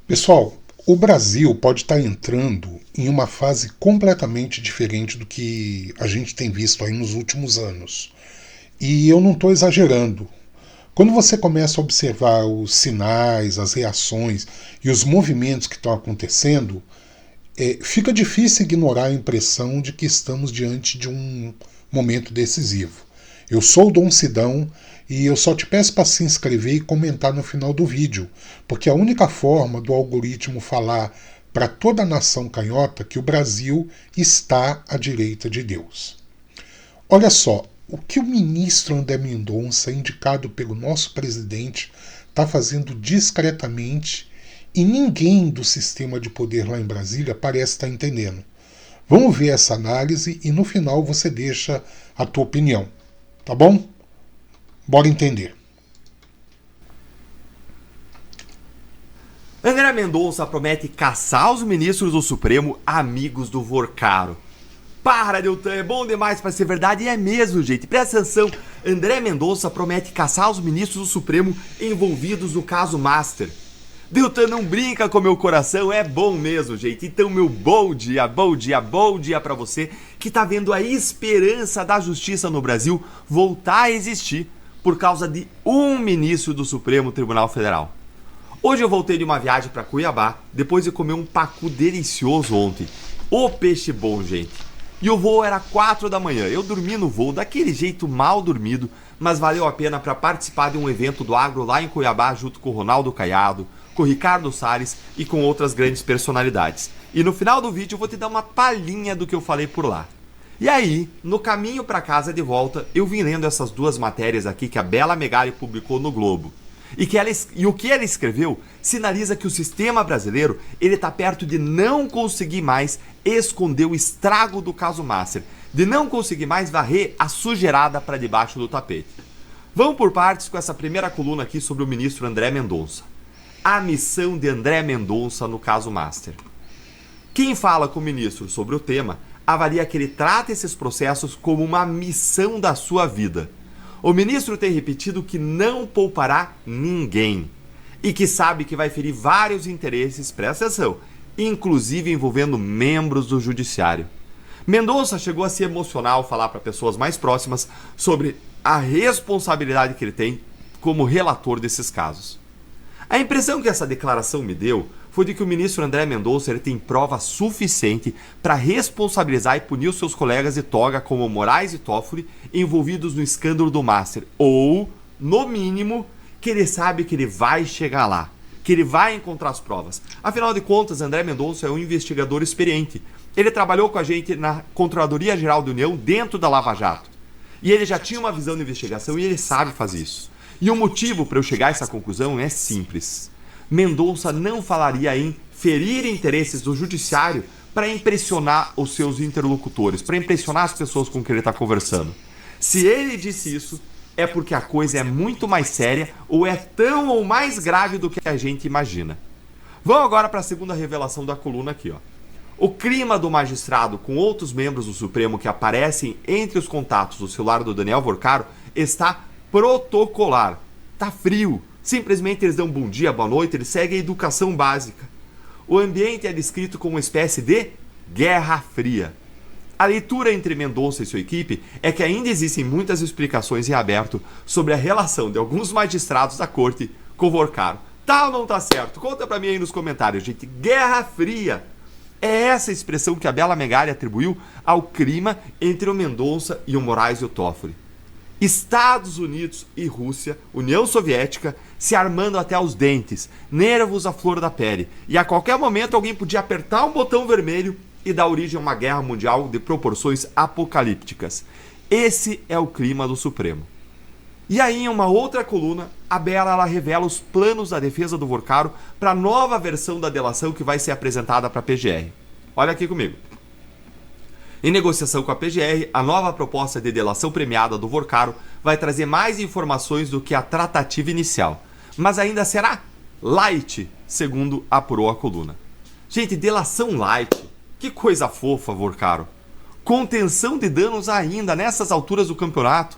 Pessoal, o Brasil pode estar entrando em uma fase completamente diferente do que a gente tem visto aí nos últimos anos. E eu não estou exagerando. Quando você começa a observar os sinais, as reações e os movimentos que estão acontecendo, fica difícil ignorar a impressão de que estamos diante de um momento decisivo. Eu sou o Dom Sidão e eu só te peço para se inscrever e comentar no final do vídeo, porque a única forma do algoritmo falar para toda a nação canhota que o Brasil está à direita de Deus. Olha só, o que o ministro André Mendonça, indicado pelo nosso presidente, está fazendo discretamente e ninguém do sistema de poder lá em Brasília parece estar entendendo. Vamos ver essa análise e no final você deixa a tua opinião. Tá bom? Bora entender. André Mendonça promete caçar os ministros do Supremo amigos do Vorcaro. Para, Deltan, é bom demais para ser verdade e é mesmo, gente. Presta atenção, André Mendonça promete caçar os ministros do Supremo envolvidos no caso Master. Deltan, não brinca com meu coração, é bom mesmo, gente. Então, meu bom dia pra você que tá vendo a esperança da justiça no Brasil voltar a existir por causa de um ministro do Supremo Tribunal Federal. Hoje eu voltei de uma viagem para Cuiabá, depois de comer um pacu delicioso ontem. Ô peixe bom, gente. E o voo era 4 da manhã. Eu dormi no voo daquele jeito mal dormido, mas valeu a pena para participar de um evento do agro lá em Cuiabá junto com o Ronaldo Caiado, com o Ricardo Salles e com outras grandes personalidades. E no final do vídeo eu vou te dar uma palhinha do que eu falei por lá. E aí, no caminho para casa de volta, eu vim lendo essas duas matérias aqui que a Bela Megali publicou no Globo. E o que ela escreveu sinaliza que o sistema brasileiro ele está perto de não conseguir mais esconder o estrago do caso Master, de não conseguir mais varrer a sujeirada para debaixo do tapete. Vamos por partes com essa primeira coluna aqui sobre o ministro André Mendonça. A missão de André Mendonça no caso Master. Quem fala com o ministro sobre o tema avalia que ele trata esses processos como uma missão da sua vida. O ministro tem repetido que não poupará ninguém e que sabe que vai ferir vários interesses, presta atenção, inclusive envolvendo membros do judiciário. Mendonça chegou a se emocionar ao falar para pessoas mais próximas sobre a responsabilidade que ele tem como relator desses casos. A impressão que essa declaração me deu foi de que o ministro André Mendonça ele tem prova suficiente para responsabilizar e punir os seus colegas de toga como Moraes e Toffoli envolvidos no escândalo do Master. Ou, no mínimo, que ele sabe que ele vai chegar lá, que ele vai encontrar as provas. Afinal de contas, André Mendonça é um investigador experiente. Ele trabalhou com a gente na Controladoria Geral da União dentro da Lava Jato. E ele já tinha uma visão de investigação e ele sabe fazer isso. E o motivo para eu chegar a essa conclusão é simples. Mendonça não falaria em ferir interesses do judiciário para impressionar os seus interlocutores, para impressionar as pessoas com quem ele está conversando. Se ele disse isso, é porque a coisa é muito mais séria ou é tão ou mais grave do que a gente imagina. Vamos agora para a segunda revelação da coluna aqui, ó. O clima do magistrado com outros membros do Supremo que aparecem entre os contatos do celular do Daniel Vorcaro está protocolar. Tá frio. Simplesmente eles dão bom dia, boa noite, eles seguem a educação básica. O ambiente é descrito como uma espécie de guerra fria. A leitura entre Mendonça e sua equipe é que ainda existem muitas explicações em aberto sobre a relação de alguns magistrados da corte com o Vorcaro. Tá ou não tá certo? Conta pra mim aí nos comentários, gente. Guerra fria. É essa expressão que a Bela Megali atribuiu ao clima entre o Mendonça e o Moraes e o Toffoli. Estados Unidos e Rússia, União Soviética, se armando até os dentes, nervos à flor da pele. E a qualquer momento alguém podia apertar um botão vermelho e dar origem a uma guerra mundial de proporções apocalípticas. Esse é o clima do Supremo. E aí, em uma outra coluna, a Bela ela revela os planos da defesa do Vorcaro para a nova versão da delação que vai ser apresentada para a PGR. Olha aqui comigo. Em negociação com a PGR, a nova proposta de delação premiada do Vorcaro vai trazer mais informações do que a tratativa inicial, mas ainda será light, segundo apurou a coluna. Gente, delação light, que coisa fofa, Vorcaro. Contenção de danos ainda nessas alturas do campeonato.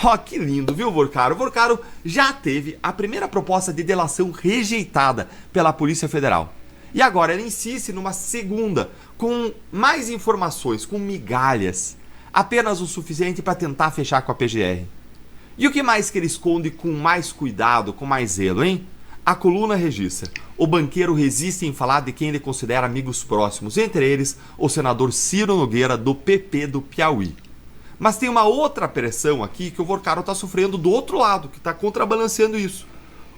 Ó, que lindo, viu, Vorcaro? O Vorcaro já teve a primeira proposta de delação rejeitada pela Polícia Federal. E agora ele insiste numa segunda, com mais informações, com migalhas. Apenas o suficiente para tentar fechar com a PGR. E o que mais que ele esconde com mais cuidado, com mais zelo, hein? A coluna registra: o banqueiro resiste em falar de quem ele considera amigos próximos, entre eles o senador Ciro Nogueira, do PP do Piauí. Mas tem uma outra pressão aqui que o Vorcaro está sofrendo do outro lado, que está contrabalanceando isso.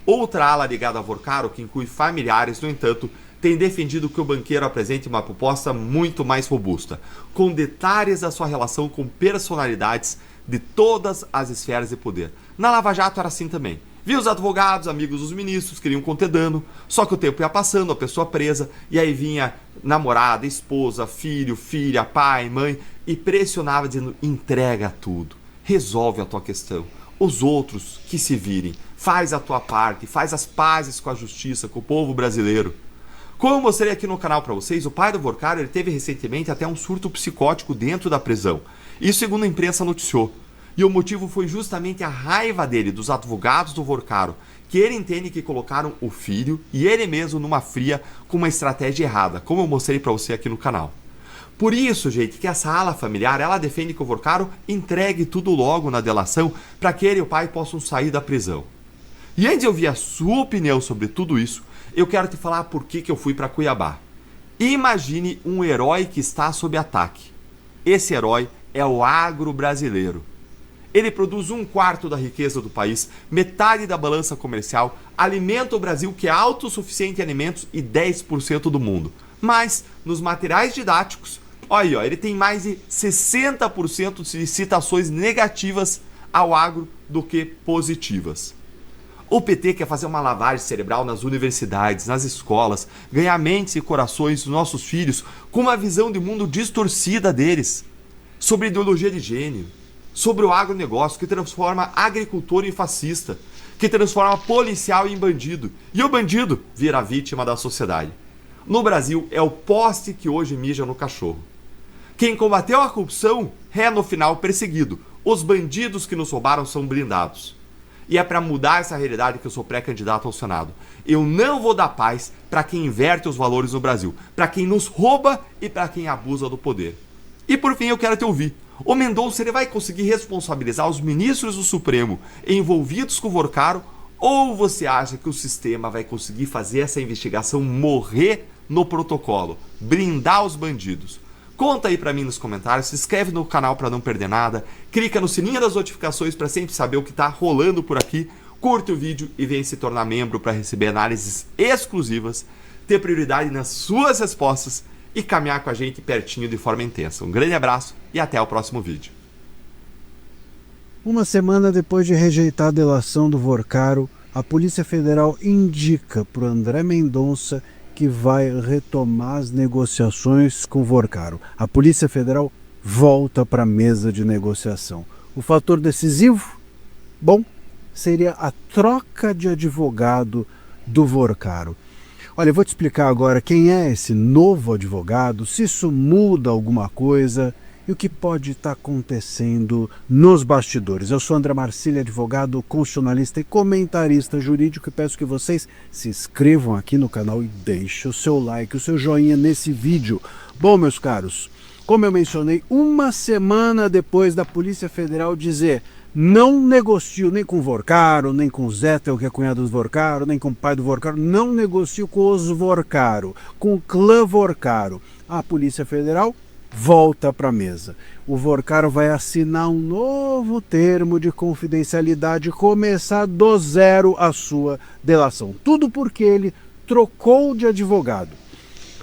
Outra ala ligada a Vorcaro, que inclui familiares, no entanto, tem defendido que o banqueiro apresente uma proposta muito mais robusta, com detalhes da sua relação com personalidades de todas as esferas de poder. Na Lava Jato era assim também. Viu os advogados, amigos dos ministros, queriam conter dano, só que o tempo ia passando, a pessoa presa, e aí vinha namorada, esposa, filho, filha, pai, mãe, e pressionava dizendo: entrega tudo, resolve a tua questão, os outros que se virem, faz a tua parte, faz as pazes com a justiça, com o povo brasileiro. Como eu mostrei aqui no canal para vocês, o pai do Vorcaro ele teve recentemente até um surto psicótico dentro da prisão. Isso segundo a imprensa noticiou. E o motivo foi justamente a raiva dele, dos advogados do Vorcaro, que ele entende que colocaram o filho e ele mesmo numa fria com uma estratégia errada, como eu mostrei para você aqui no canal. Por isso, gente, que essa ala familiar, ela defende que o Vorcaro entregue tudo logo na delação para que ele e o pai possam sair da prisão. E antes de ouvir a sua opinião sobre tudo isso, eu quero te falar por que eu fui para Cuiabá. Imagine um herói que está sob ataque. Esse herói é o agro brasileiro. Ele produz 1/4 da riqueza do país, metade da balança comercial, alimenta o Brasil, que é autossuficiente em alimentos, e 10% do mundo. Mas, nos materiais didáticos, olha aí, ele tem mais de 60% de citações negativas ao agro do que positivas. O PT quer fazer uma lavagem cerebral nas universidades, nas escolas, ganhar mentes e corações dos nossos filhos com uma visão de mundo distorcida deles, sobre ideologia de gênero, sobre o agronegócio que transforma agricultor em fascista, que transforma policial em bandido, e o bandido vira vítima da sociedade. No Brasil, é o poste que hoje mija no cachorro. Quem combateu a corrupção é, no final, perseguido. Os bandidos que nos roubaram são blindados. E é para mudar essa realidade que eu sou pré-candidato ao Senado. Eu não vou dar paz para quem inverte os valores no Brasil, para quem nos rouba e para quem abusa do poder. E por fim, eu quero te ouvir. O Mendonça ele vai conseguir responsabilizar os ministros do Supremo envolvidos com o Vorcaro, ou você acha que o sistema vai conseguir fazer essa investigação morrer no protocolo, blindar os bandidos? Conta aí pra mim nos comentários, se inscreve no canal para não perder nada, clica no sininho das notificações para sempre saber o que tá rolando por aqui, curte o vídeo e vem se tornar membro para receber análises exclusivas, ter prioridade nas suas respostas e caminhar com a gente pertinho de forma intensa. Um grande abraço e até o próximo vídeo. Uma semana depois de rejeitar a delação do Vorcaro, a Polícia Federal indica para o André Mendonça que vai retomar as negociações com o Vorcaro. A Polícia Federal volta para a mesa de negociação. O fator decisivo? Bom, seria a troca de advogado do Vorcaro. Olha, eu vou te explicar agora quem é esse novo advogado, se isso muda alguma coisa e o que pode estar acontecendo nos bastidores. Eu sou André Marcílio, advogado, constitucionalista e comentarista jurídico, e peço que vocês se inscrevam aqui no canal e deixem o seu like, o seu joinha nesse vídeo. Bom, meus caros, como eu mencionei, uma semana depois da Polícia Federal dizer: não negocio nem com o Vorcaro, nem com o Zettel, que é cunhado do Vorcaro, nem com o pai do Vorcaro, não negocio com os Vorcaro, com o clã Vorcaro. A Polícia Federal volta para a mesa. O Vorcaro vai assinar um novo termo de confidencialidade e começar do zero a sua delação. Tudo porque ele trocou de advogado.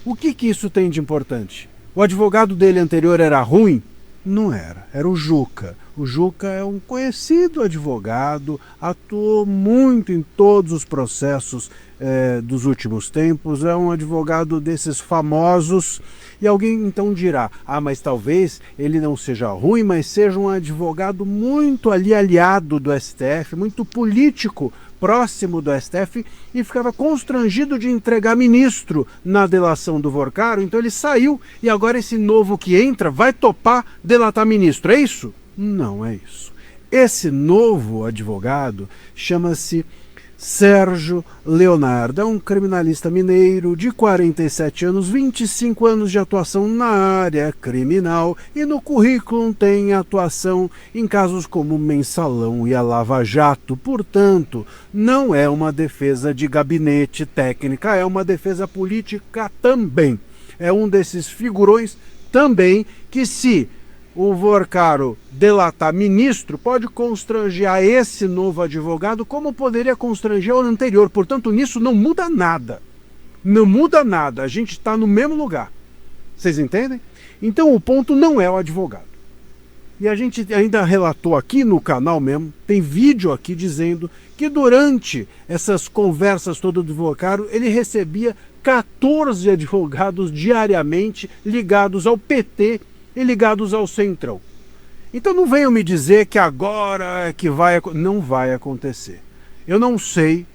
O que isso tem de importante? O advogado dele anterior era ruim? Não era, era o Juca. O Juca é um conhecido advogado, atuou muito em todos os processos dos últimos tempos, é um advogado desses famosos. E alguém então dirá: ah, mas talvez ele não seja ruim, mas seja um advogado muito ali aliado do STF, muito político, próximo do STF, e ficava constrangido de entregar ministro na delação do Vorcaro, então ele saiu e agora esse novo que entra vai topar delatar ministro, é isso? Não é isso. Esse novo advogado chama-se Sérgio Leonardo, é um criminalista mineiro de 47 anos, 25 anos de atuação na área criminal e no currículo tem atuação em casos como o Mensalão e a Lava Jato. Portanto, não é uma defesa de gabinete técnica, é uma defesa política também. É um desses figurões também que, se o Vorcaro delatar ministro, pode constranger a esse novo advogado como poderia constranger o anterior. Portanto, nisso não muda nada. Não muda nada. A gente está no mesmo lugar. Vocês entendem? Então o ponto não é o advogado. E a gente ainda relatou aqui no canal mesmo, tem vídeo aqui dizendo que durante essas conversas todas do Vorcaro, ele recebia 14 advogados diariamente ligados ao PT e ligados ao Centrão. Então não venham me dizer que agora é que não vai acontecer. Eu não sei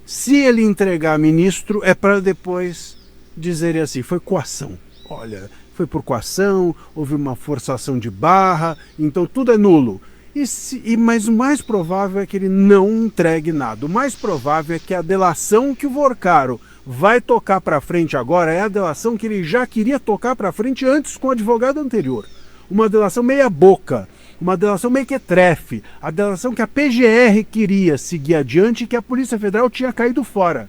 se ele entregar ministro é para depois dizerem assim, foi coação. Olha, foi por coação, houve uma forçação de barra, então tudo é nulo. Mas o mais provável é que ele não entregue nada. O mais provável é que a delação que o Vorcaro vai tocar para frente agora é a delação que ele já queria tocar para frente antes com o advogado anterior. Uma delação meia boca, uma delação mequetrefe, a delação que a PGR queria seguir adiante e que a Polícia Federal tinha caído fora.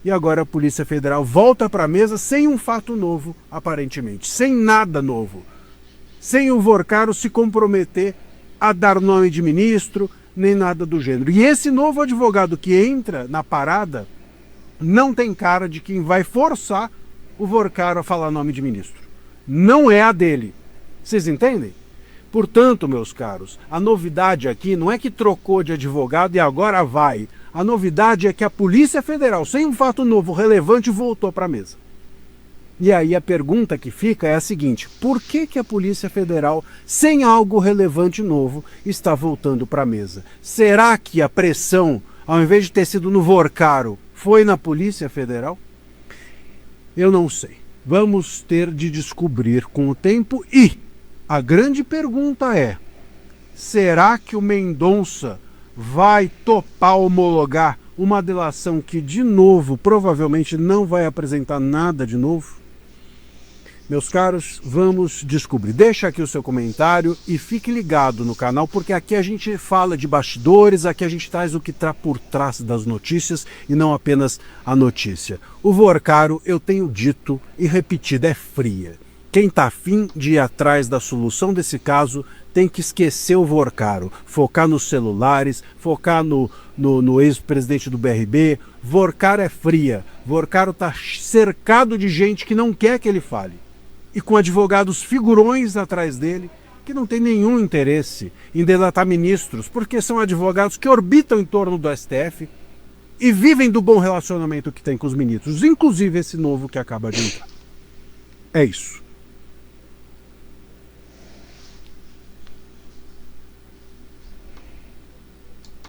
E agora a Polícia Federal volta para a mesa sem um fato novo, aparentemente, sem nada novo. Sem o Vorcaro se comprometer a dar nome de ministro, nem nada do gênero. E esse novo advogado que entra na parada não tem cara de quem vai forçar o Vorcaro a falar nome de ministro. Não é a dele. Vocês entendem? Portanto, meus caros, a novidade aqui não é que trocou de advogado e agora vai. A novidade é que a Polícia Federal, sem um fato novo relevante, voltou para a mesa. E aí a pergunta que fica é a seguinte: por que a Polícia Federal, sem algo relevante novo, está voltando para a mesa? Será que a pressão, ao invés de ter sido no Vorcaro, foi na Polícia Federal? Eu não sei. Vamos ter de descobrir com o tempo. E a grande pergunta é: será que o Mendonça vai topar homologar uma delação que, de novo, provavelmente não vai apresentar nada de novo? Meus caros, vamos descobrir. Deixa aqui o seu comentário e fique ligado no canal, porque aqui a gente fala de bastidores, aqui a gente traz o que está por trás das notícias e não apenas a notícia. O Vorcaro, eu tenho dito e repetido, é fria. Quem está afim de ir atrás da solução desse caso tem que esquecer o Vorcaro, focar nos celulares, focar no ex-presidente do BRB. Vorcaro é fria. Vorcaro está cercado de gente que não quer que ele fale. E com advogados figurões atrás dele, que não tem nenhum interesse em delatar ministros, porque são advogados que orbitam em torno do STF e vivem do bom relacionamento que tem com os ministros, inclusive esse novo que acaba de entrar. É isso.